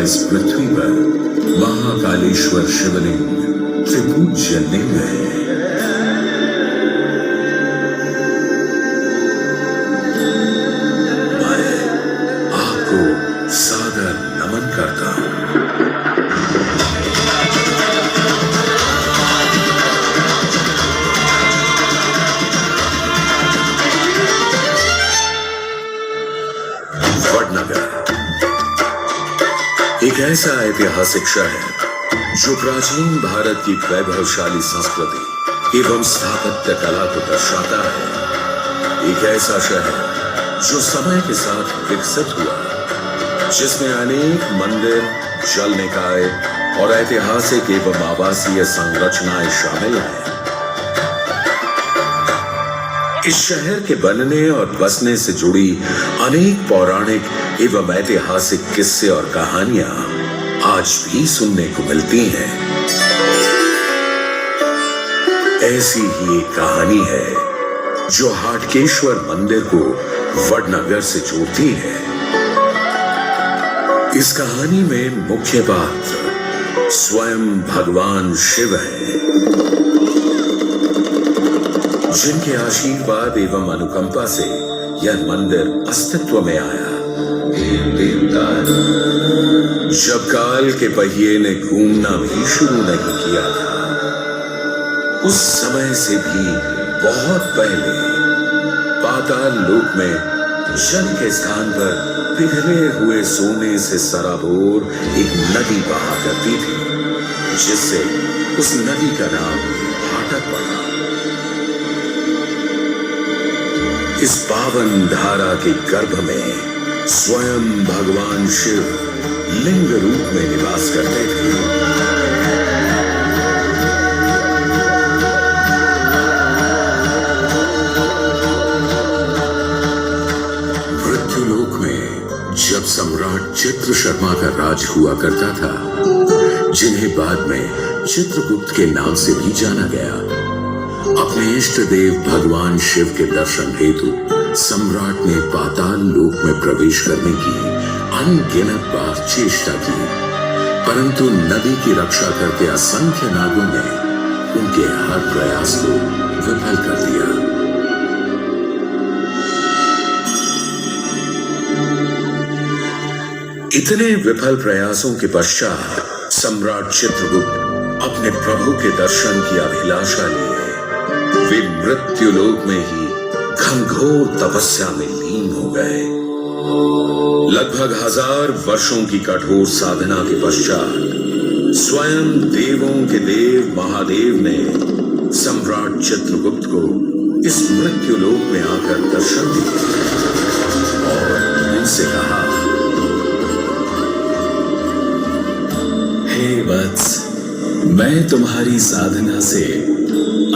इस पृथ्वी पर महाकालेश्वर शिवलिंग त्रिपूज्य लिंग है। मैं आपको सादर नमन करता हूं। वडनगर एक ऐसा ऐतिहासिक शहर जो प्राचीन भारत की वैभवशाली संस्कृति एवं स्थापत्य कला को दर्शाता है। एक ऐसा शहर जो समय के साथ विकसित हुआ, जिसमें अनेक मंदिर, जल निकाय और ऐतिहासिक एवं आवासीय संरचनाएं शामिल हैं। इस शहर के बनने और बसने से जुड़ी अनेक पौराणिक एवं ऐतिहासिक किस्से और कहानियां आज भी सुनने को मिलती हैं। ऐसी ही एक कहानी है जो हाटकेश्वर मंदिर को वडनगर से जोड़ती है। इस कहानी में मुख्य पात्र स्वयं भगवान शिव है, जिनके आशीर्वाद एवं अनुकंपा से यह मंदिर अस्तित्व में आया। जब काल के पहिए ने घूमना भी शुरू नहीं किया था, उस समय से भी बहुत पहले पाताल लोक में जल के स्थान पर पिघले हुए सोने से सराबोर एक नदी बहा करती थी, जिससे उस नदी का नाम हाटक पड़ा। इस पावन धारा के गर्भ में स्वयं भगवान शिव लिंग रूप में निवास करते थे। मृत्युलोक में जब सम्राट चित्र शर्मा का राज हुआ करता था, जिन्हें बाद में चित्रगुप्त के नाम से भी जाना गया, अपने इष्ट देव भगवान शिव के दर्शन हेतु सम्राट ने पाताल लोक में प्रवेश करने की अनगिनत बार चेष्टा की, परंतु नदी की रक्षा करते असंख्य नागों ने उनके हर प्रयास को विफल कर दिया। इतने विफल प्रयासों के पश्चात सम्राट चित्रगुप्त अपने प्रभु के दर्शन की अभिलाषा लिए वे मृत्युलोक में ही घनघोर तपस्या में लीन हो गए। लगभग 1000 वर्षों की कठोर साधना के पश्चात स्वयं देवों के देव महादेव ने सम्राट चित्रगुप्त को इस मृत्युलोक में आकर दर्शन दिए और उनसे कहा, हे वत्स, मैं तुम्हारी साधना से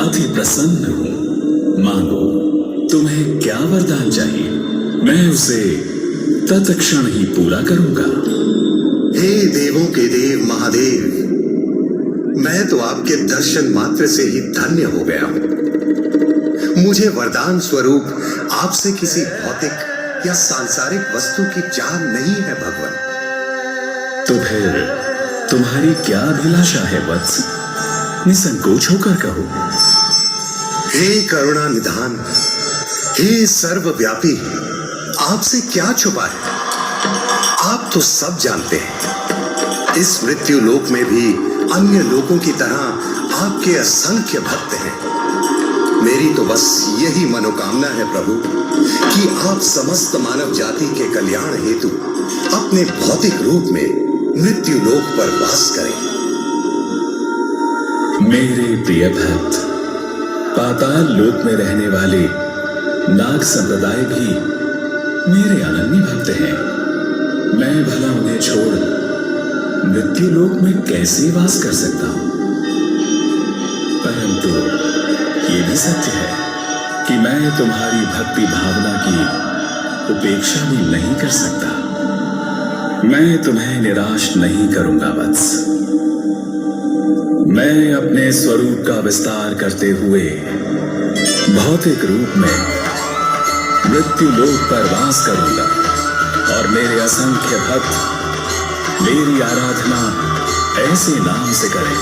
अति प्रसन्न हूं। मांगो, तुम्हें क्या वरदान चाहिए, मैं उसे तत्क्षण ही पूरा करूंगा। हे देवों के देव महादेव, मैं तो आपके दर्शन मात्र से ही धन्य हो गया हूं। मुझे वरदान स्वरूप आपसे किसी भौतिक या सांसारिक वस्तु की चाह नहीं है भगवान। तो फिर तुम्हारी क्या अभिलाषा है वत्स? निसंकोच होकर कहो। हे करुणा निधान, हे सर्वव्यापी, आपसे क्या छुपा है? आप तो सब जानते हैं। इस मृत्यु लोक में भी अन्य लोगों की तरह आपके असंख्य भक्त हैं। मेरी तो बस यही मनोकामना है प्रभु कि आप समस्त मानव जाति के कल्याण हेतु अपने भौतिक रूप में मृत्यु लोक पर वास करें। मेरे प्रिय भक्त, पाताल लोक में रहने वाले नाग संप्रदाय भी मेरे अनन्य भक्त हैं। मैं भला उन्हें छोड़ मृत्यु लोक में कैसे वास कर सकता हूं? परंतु ये भी सत्य है कि मैं तुम्हारी भक्ति भावना की उपेक्षा भी नहीं कर सकता। मैं तुम्हें निराश नहीं करूंगा वत्स। मैं अपने स्वरूप का विस्तार करते हुए भौतिक रूप में मृत्यु लोक पर वास करूंगा और मेरे असंख्य भक्त मेरी आराधना ऐसे नाम से करें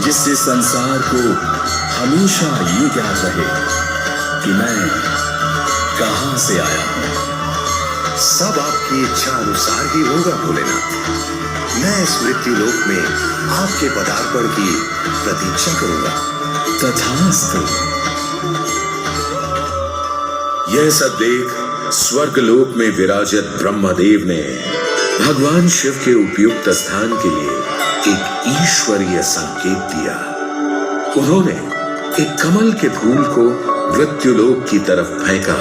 जिससे संसार को हमेशा ये ज्ञात रहे कि मैं कहां से आया हूं। सब आपकी इच्छा अनुसार ही होगा भोलेनाथ। मैं इस मृत्यु लोक में आपके पदार्पण की प्रतीक्षा करूंगा। तथास्तु। यह सब देख स्वर्गलोक में विराजित ब्रह्मदेव ने भगवान शिव के उपयुक्त स्थान के लिए एक ईश्वरीय संकेत दिया। उन्होंने एक कमल के फूल को मृत्युलोक की तरफ फेंका।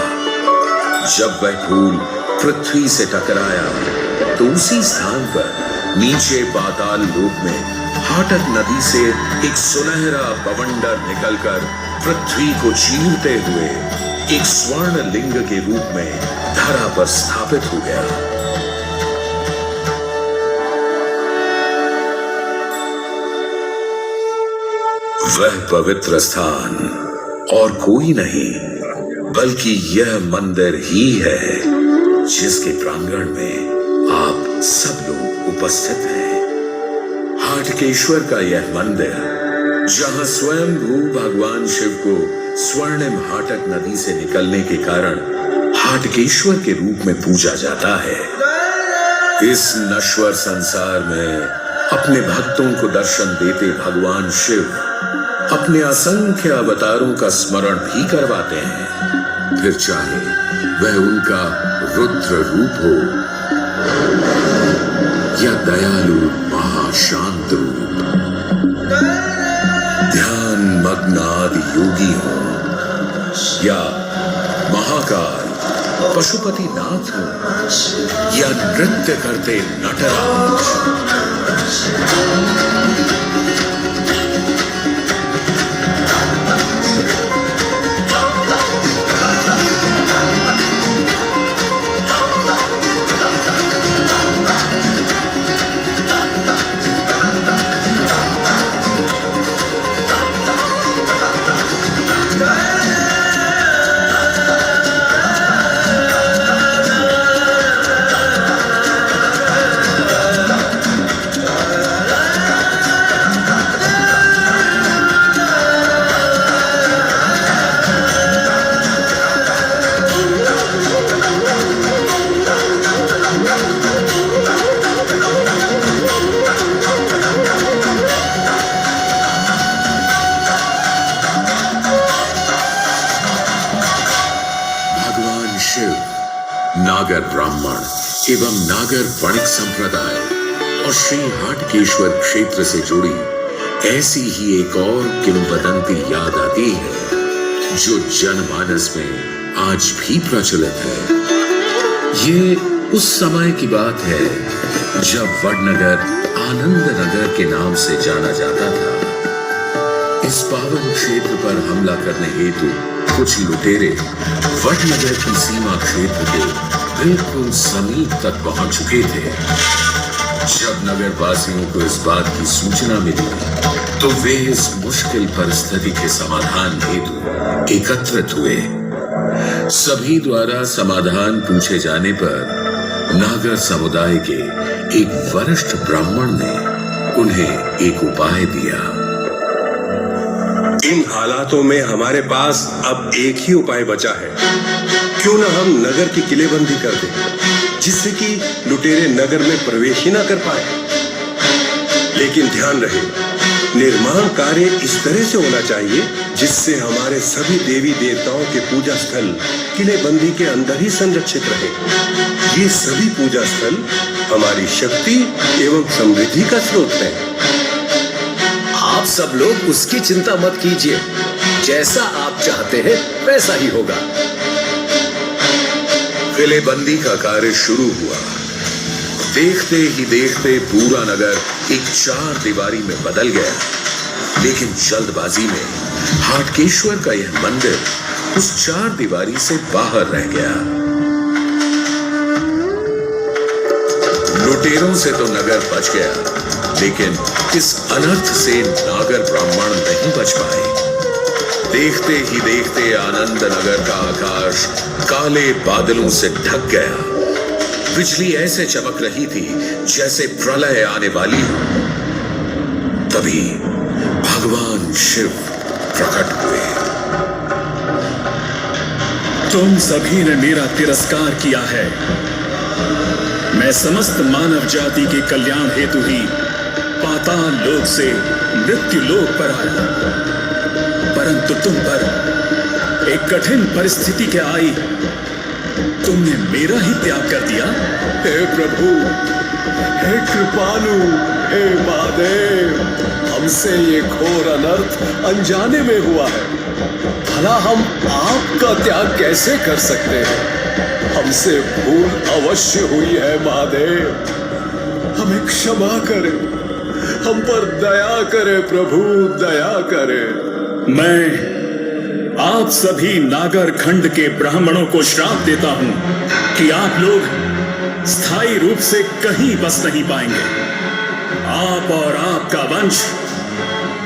जब वह फूल पृथ्वी से टकराया तो उसी स्थान पर नीचे पाताल लोक में हाटक नदी से एक सुनहरा बवंडर निकलकर पृथ्वी को चीरते हुए एक स्वर्ण लिंग के रूप में धरा पर स्थापित हो गया। वह पवित्र स्थान और कोई नहीं बल्कि यह मंदिर ही है जिसके प्रांगण में आप सब लोग उपस्थित हैं। हाटकेश्वर का यह मंदिर, जहां स्वयं भगवान शिव को स्वर्णिम हाटक नदी से निकलने के कारण हाटकेश्वर के रूप में पूजा जाता है। इस नश्वर संसार में अपने भक्तों को दर्शन देते भगवान शिव अपने असंख्य अवतारों का स्मरण भी करवाते हैं, फिर चाहे वह उनका रुद्र रूप हो या दयालु महाशांत रूप, ध्यान मग्न आदि योगी हो या महाकाल पशुपति नाथ हो या नृत्य करते नटराज। नागर ब्राह्मण एवं नागर वणिक संप्रदाय और श्री हाटकेश्वर क्षेत्र से जुड़ी ऐसी ही एक और किंवदंती याद आती है जो जनमानस में आज भी प्रचलित है। ये उस समय की बात है जब वडनगर आनंद नगर के नाम से जाना जाता था। इस पावन क्षेत्र पर हमला करने हेतु कुछ लुटेरे वडनगर की सीमा क्षेत्र के बिल्कुल समीप तक पहुंच चुके थे। जब नगर वासियों को इस बात की सूचना मिली तो वे इस मुश्किल परिस्थिति के समाधान हेतु एकत्रित हुए। सभी द्वारा समाधान पूछे जाने पर नागर समुदाय के एक वरिष्ठ ब्राह्मण ने उन्हें एक उपाय दिया। इन हालातों में हमारे पास अब एक ही उपाय बचा है। क्यों ना हम नगर की किलेबंदी कर दें, जिससे कि लुटेरे नगर में प्रवेश ही ना कर पाए। लेकिन ध्यान रहे, निर्माण कार्य इस तरह से होना चाहिए जिससे हमारे सभी देवी देवताओं के पूजा स्थल किलेबंदी के अंदर ही संरक्षित रहे। ये सभी पूजा स्थल हमारी शक्ति एवं समृद्धि का स्रोत है। आप सब लोग उसकी चिंता मत कीजिए, जैसा आप चाहते हैं वैसा ही होगा। किलेबंदी का कार्य शुरू हुआ। देखते ही देखते पूरा नगर एक चार दीवारी में बदल गया। लेकिन जल्दबाजी में हाटकेश्वर का यह मंदिर उस चार दीवारी से बाहर रह गया। लुटेरों से तो नगर बच गया, लेकिन इस अनर्थ से नागर ब्राह्मण नहीं बच पाए। देखते ही देखते आनंद नगर का आकाश काले बादलों से ढक गया। बिजली ऐसे चमक रही थी जैसे प्रलय आने वाली हो। तभी भगवान शिव प्रकट हुए। तुम सभी ने मेरा तिरस्कार किया है। मैं समस्त मानव जाति के कल्याण हेतु ही पाताल लोक से मृत्यु लोक पर आया, परंतु तुम पर एक कठिन परिस्थिति के आई तुमने मेरा ही त्याग कर दिया। हे प्रभु, हे कृपालु, हे महादेव, हमसे ये घोर अनर्थ अनजाने में हुआ है। भला हम आपका त्याग कैसे कर सकते हैं? हमसे भूल अवश्य हुई है महादेव, हमें क्षमा करें, हम पर दया करें प्रभु, दया करें। मैं आप सभी नागर खंड के ब्राह्मणों को श्राप देता हूं कि आप लोग स्थायी रूप से कहीं बस नहीं पाएंगे। आप और आपका वंश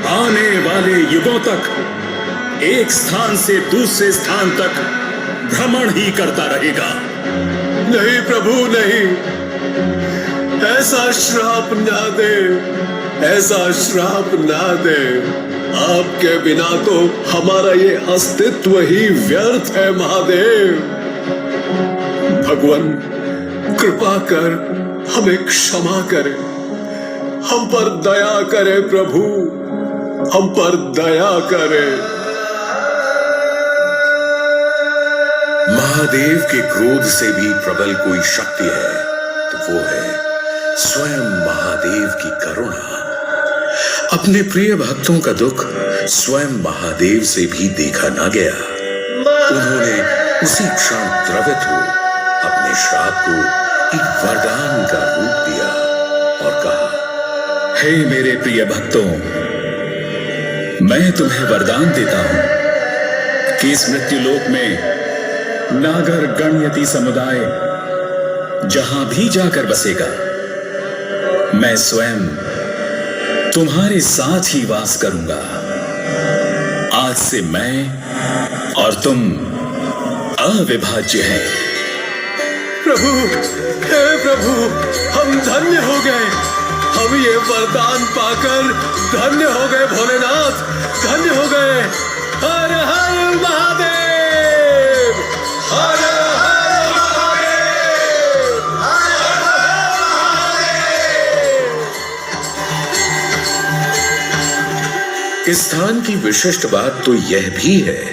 आने वाले युगों तक एक स्थान से दूसरे स्थान तक भ्रमण ही करता रहेगा। नहीं प्रभु, नहीं, ऐसा श्राप ना दे, ऐसा श्राप ना दे। आपके बिना तो हमारा ये अस्तित्व ही व्यर्थ है महादेव। भगवान कृपा कर हमें क्षमा करें, हम पर दया करें प्रभु, हम पर दया करें। महादेव के क्रोध से भी प्रबल कोई शक्ति है तो वो है स्वयं महादेव की करुणा। अपने प्रिय भक्तों का दुख स्वयं महादेव से भी देखा ना गया। उन्होंने उसी क्षण द्रवित हो अपने श्राप को एक वरदान का रूप दिया और कहा, हे मेरे प्रिय भक्तों, मैं तुम्हें वरदान देता हूं कि इस मृत्यु लोक में नागर गणयति समुदाय जहां भी जाकर बसेगा, मैं स्वयं तुम्हारे साथ ही वास करूंगा। आज से मैं और तुम अविभाज्य हैं। प्रभु, हे प्रभु, हम धन्य हो गए, हम ये वरदान पाकर धन्य हो गए भोलेनाथ, धन्य हो गए। हर हर महादेव, हर हर महादेव, हर हर महादेव। इस स्थान की विशिष्ट बात तो यह भी है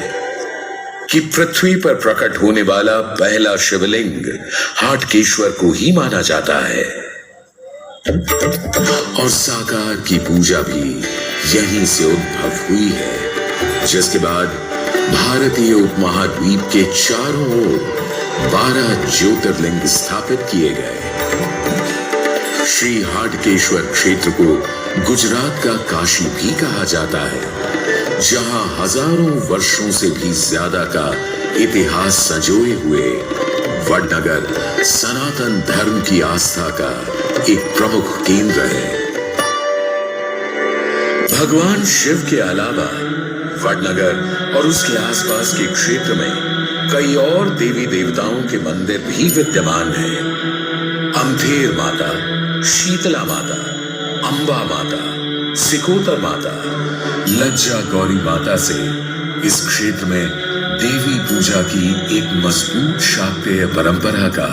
कि पृथ्वी पर प्रकट होने वाला पहला शिवलिंग हाटकेश्वर को ही माना जाता है और साकार की पूजा भी यहीं से उद्भव हुई है, जिसके बाद भारतीय उपमहाद्वीप के चारों ओर 12 ज्योतिर्लिंग स्थापित किए गए। श्री हाटकेश्वर क्षेत्र को गुजरात का काशी भी कहा जाता है, जहां हजारों वर्षों से भी ज्यादा का इतिहास संजोए हुए वडनगर सनातन धर्म की आस्था का एक प्रमुख केंद्र है। भगवान शिव के अलावा वडनगर और उसके आसपास के क्षेत्र में कई और देवी देवताओं के मंदिर भी विद्यमान हैं। अम्थेर माता, शीतला माता, अंबा माता, सिकोतर माता, लज्जा गौरी माता से इस क्षेत्र में देवी पूजा की एक मजबूत शाक्तेय परंपरा का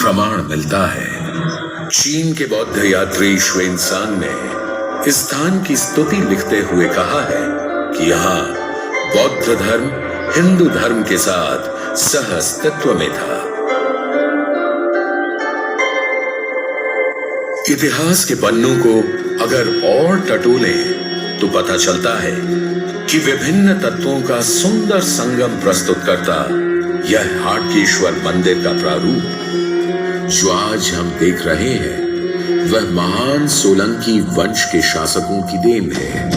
प्रमाण मिलता है। चीन के बौद्ध यात्री श्वेनसांग ने इस स्थान की स्तुति लिखते हुए कहा है कि यहाँ बौद्ध धर्म हिंदू धर्म के साथ सह अस्तित्व में था। इतिहास के पन्नों को अगर और टटोलें तो पता चलता है कि विभिन्न तत्वों का सुंदर संगम प्रस्तुत करता यह हाटकेश्वर मंदिर का प्रारूप जो आज हम देख रहे हैं वह महान सोलंकी वंश के शासकों की देन है।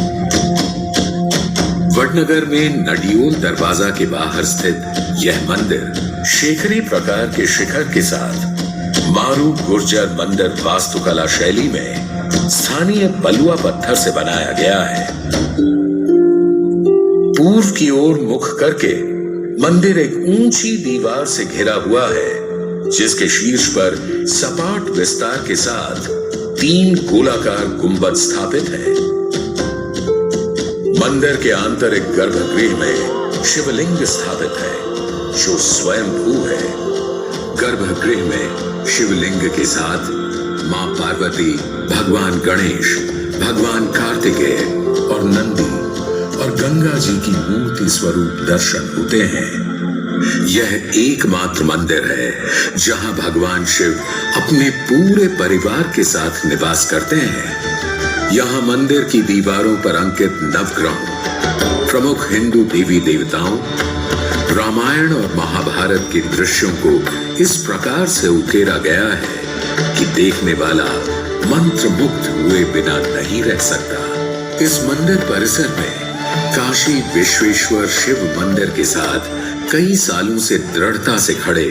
वडनगर में नडियोल दरवाजा के बाहर स्थित यह मंदिर शेखरी प्रकार के शिखर के साथ मारू गुर्जर मंदिर वास्तुकला शैली में स्थानीय बलुआ पत्थर से बनाया गया है। पूर्व की ओर मुख करके मंदिर एक ऊंची दीवार से घिरा हुआ है जिसके शीर्ष पर सपाट विस्तार के साथ 3 गोलाकार गुंबद स्थापित है। मंदिर के आंतरिक गर्भगृह में शिवलिंग स्थापित है, जो स्वयंभू है। गर्भगृह में शिवलिंग के साथ मां पार्वती, भगवान गणेश, भगवान कार्तिकेय और नंदी और गंगा जी की मूर्ति स्वरूप दर्शन होते हैं। यह एकमात्र मंदिर है जहां भगवान शिव अपने पूरे परिवार के साथ निवास करते हैं। यहाँ मंदिर की दीवारों पर अंकित नवग्रहों, प्रमुख हिंदू देवी देवताओं, रामायण और महाभारत के दृश्यों को इस प्रकार से उकेरा गया है कि देखने वाला मंत्र मुग्ध हुए बिना नहीं रह सकता। इस मंदिर परिसर में काशी विश्वेश्वर शिव मंदिर के साथ कई सालों से दृढ़ता से खड़े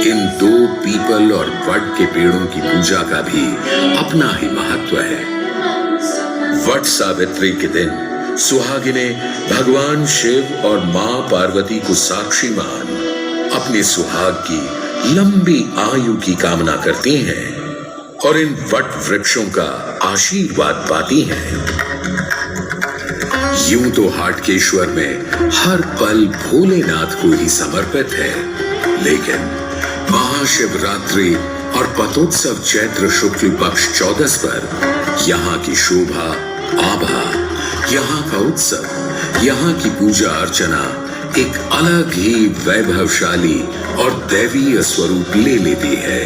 इन 2 पीपल और वट के पेड़ों की पूजा का भी अपना ही महत्व है। वट सावित्री के दिन सुहागिनें भगवान शिव और मां पार्वती को साक्षी मान अपने सुहाग की लंबी आयु की कामना करती हैं और इन वट वृक्षों का आशीर्वाद पाती हैं। यूं तो हाटकेश्वर में हर पल भोलेनाथ को ही समर्पित है, लेकिन महाशिवरात्रि और पतोत्सव चैत्र शुक्ल पक्ष 14 पर यहाँ की शोभा, आभा, यहाँ का उत्सव, यहाँ की पूजा अर्चना एक अलग ही वैभवशाली और दैवीय स्वरूप ले लेती है।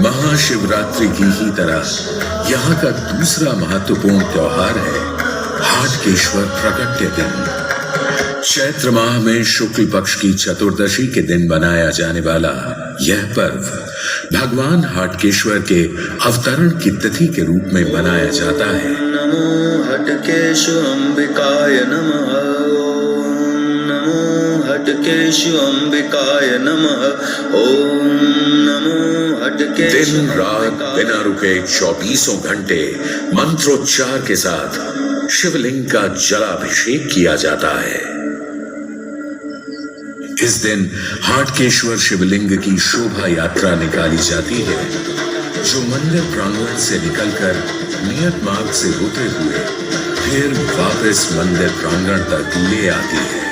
महाशिवरात्रि की ही तरह यहाँ का दूसरा महत्वपूर्ण त्योहार है हाटकेश्वर प्रकट्य दिन। चैत्र माह में शुक्ल पक्ष की चतुर्दशी के दिन मनाया जाने वाला यह पर्व भगवान हाटकेश्वर के अवतरण की तिथि के रूप में मनाया जाता है। नमो हटकेशु अंबिकाय नमः। ओम नमो हटकेशु अंबिकाय नमः। ओम नमो हटकेशु। दिन रात बिना रुके 24 घंटे मंत्रोच्चार के साथ शिवलिंग का जलाभिषेक किया जाता है। इस दिन हाटकेश्वर शिवलिंग की शोभा यात्रा निकाली जाती है, जो मंदिर प्रांगण से निकलकर नियत मार्ग से होते हुए फिर वापस मंदिर प्रांगण तक ले आती है।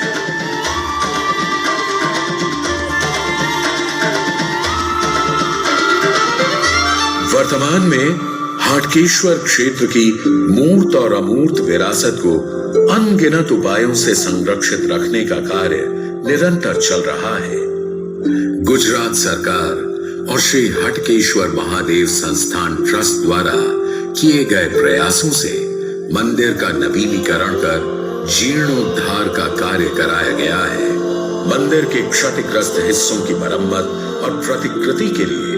वर्तमान में हाटकेश्वर क्षेत्र की मूर्त और अमूर्त विरासत को अनगिनत उपायों से संरक्षित रखने का कार्य निरंतर चल रहा है। गुजरात सरकार और श्री हटकेश्वर महादेव संस्थान ट्रस्ट द्वारा किए गए प्रयासों से मंदिर का नवीनीकरण कर जीर्णोद्धार का कार्य कराया गया है। मंदिर के क्षतिग्रस्त हिस्सों की मरम्मत और प्रतिकृति के लिए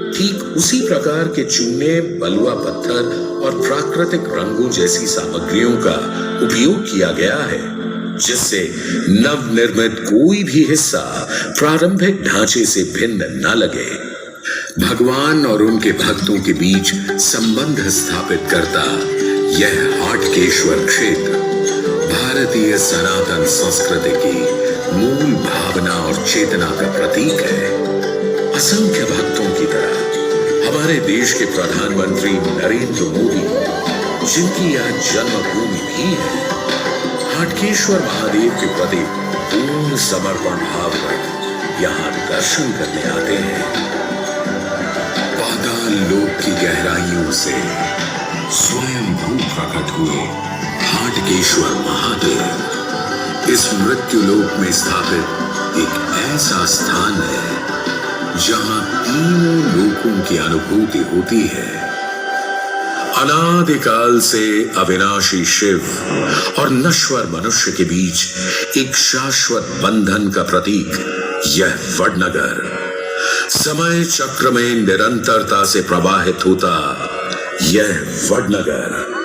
ठीक उसी प्रकार के चूने, बलुआ पत्थर और प्राकृतिक रंगों जैसी सामग्रियों का उपयोग किया गया है, जिससे नवनिर्मित कोई भी हिस्सा प्रारंभिक ढांचे से भिन्न न लगे। भगवान और उनके भक्तों के बीच संबंध स्थापित करता यह हाटकेश्वर क्षेत्र भारतीय सनातन संस्कृति की मूल भावना और चेतना का प्रतीक है। असंख्य भक्तों की तरह हमारे देश के प्रधानमंत्री नरेंद्र मोदी, जिनकी यह जन्मभूमि भी है, हाटकेश्वर महादेव के प्रति पूर्ण समर्पण भाव कर यहाँ दर्शन करने आते हैं। पाताल लोक की गहराइयों से स्वयंभू प्रकट हुए हाटकेश्वर महादेव इस मृत्यु लोक में स्थापित एक ऐसा स्थान है जहां तीनों लोकों की अनुभूति होती है। अनादिकाल से अविनाशी शिव और नश्वर मनुष्य के बीच एक शाश्वत बंधन का प्रतीक यह वडनगर समय चक्र में निरंतरता से प्रवाहित होता यह वडनगर